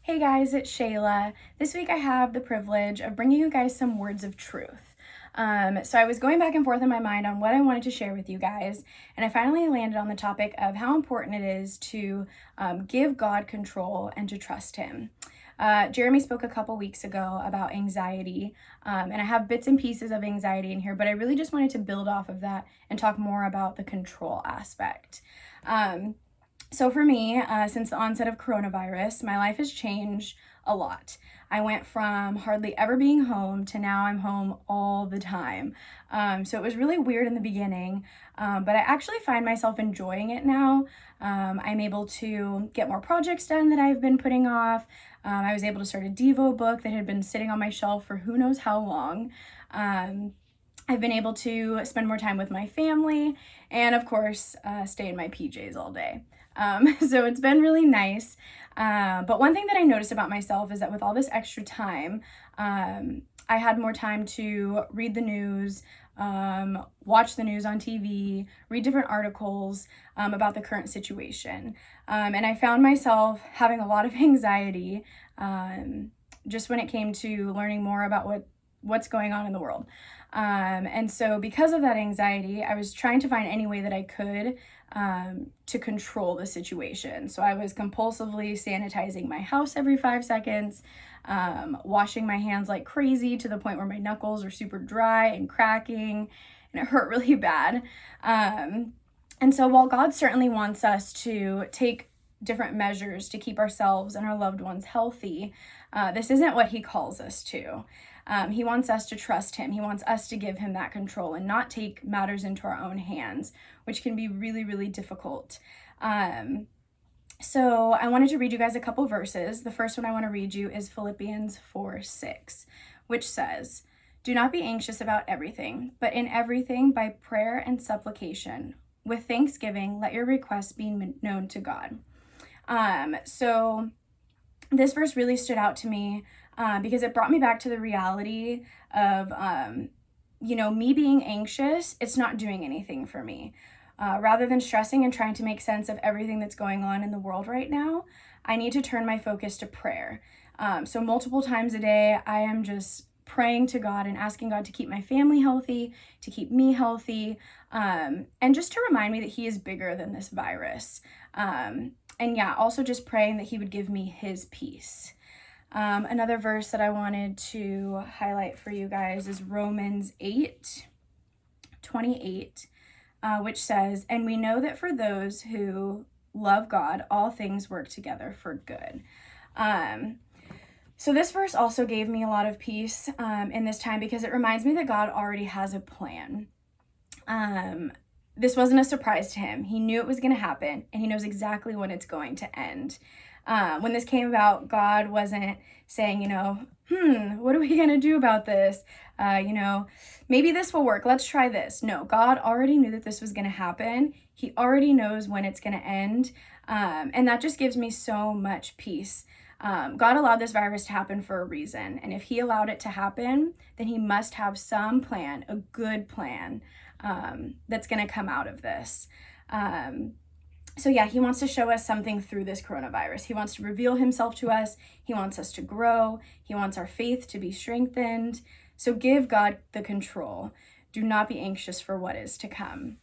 Hey guys, it's Shayla. This week I have the privilege of bringing you guys some words of truth. So I was going back and forth in my mind on what I wanted to share with you guys, and I finally landed on the topic of how important it is to give God control and to trust Him. Jeremy spoke a couple weeks ago about anxiety, and I have bits and pieces of anxiety in here, but I really just wanted to build off of that and talk more about the control aspect. So for me, since the onset of coronavirus, my life has changed a lot. I went from hardly ever being home to now I'm home all the time. So it was really weird in the beginning, but I actually find myself enjoying it now. I'm able to get more projects done that I've been putting off. I was able to start a Devo book that had been sitting on my shelf for who knows how long. I've been able to spend more time with my family and, of course, stay in my PJs all day. So it's been really nice. But one thing that I noticed about myself is that with all this extra time, I had more time to read the news, watch the news on TV, read different articles about the current situation. And I found myself having a lot of anxiety just when it came to learning more about what's going on in the world. And so because of that anxiety, I was trying to find any way that I could to control the situation. So I was compulsively sanitizing my house every 5 seconds, washing my hands like crazy to the point where my knuckles are super dry and cracking, and it hurt really bad. And so while God certainly wants us to take different measures to keep ourselves and our loved ones healthy, this isn't what He calls us to. He wants us to trust Him. He wants us to give Him that control and not take matters into our own hands, which can be really, really difficult. So I wanted to read you guys a couple verses. The first one I want to read you is Philippians 4:6, which says, "Do not be anxious about everything, but in everything by prayer and supplication, with thanksgiving, let your requests be known to God." So this verse really stood out to me because it brought me back to the reality of, me being anxious. It's not doing anything for me. Rather than stressing and trying to make sense of everything that's going on in the world right now, I need to turn my focus to prayer. So multiple times a day, I am just praying to God and asking God to keep my family healthy, to keep me healthy, and just to remind me that He is bigger than this virus. Also just praying that He would give me His peace. Another verse that I wanted to highlight for you guys is Romans 8:28, which says, "And we know that for those who love God, all things work together for good." So this verse also gave me a lot of peace in this time because it reminds me that God already has a plan. This wasn't a surprise to Him. He knew it was going to happen, and He knows exactly when it's going to end. When this came about, God wasn't saying, what are we going to do about this? Maybe this will work. Let's try this. No, God already knew that this was going to happen. He already knows when it's going to end. And that just gives me so much peace. God allowed this virus to happen for a reason. And if He allowed it to happen, then He must have some plan, a good plan, that's going to come out of this. He wants to show us something through this coronavirus. He wants to reveal Himself to us. He wants us to grow. He wants our faith to be strengthened. So give God the control. Do not be anxious for what is to come.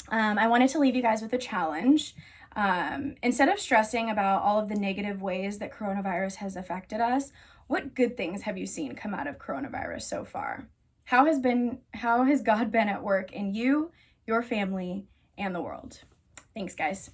I wanted to leave you guys with a challenge. Instead of stressing about all of the negative ways that coronavirus has affected us, what good things have you seen come out of coronavirus so far? How has God been at work in you, your family, and the world? Thanks, guys.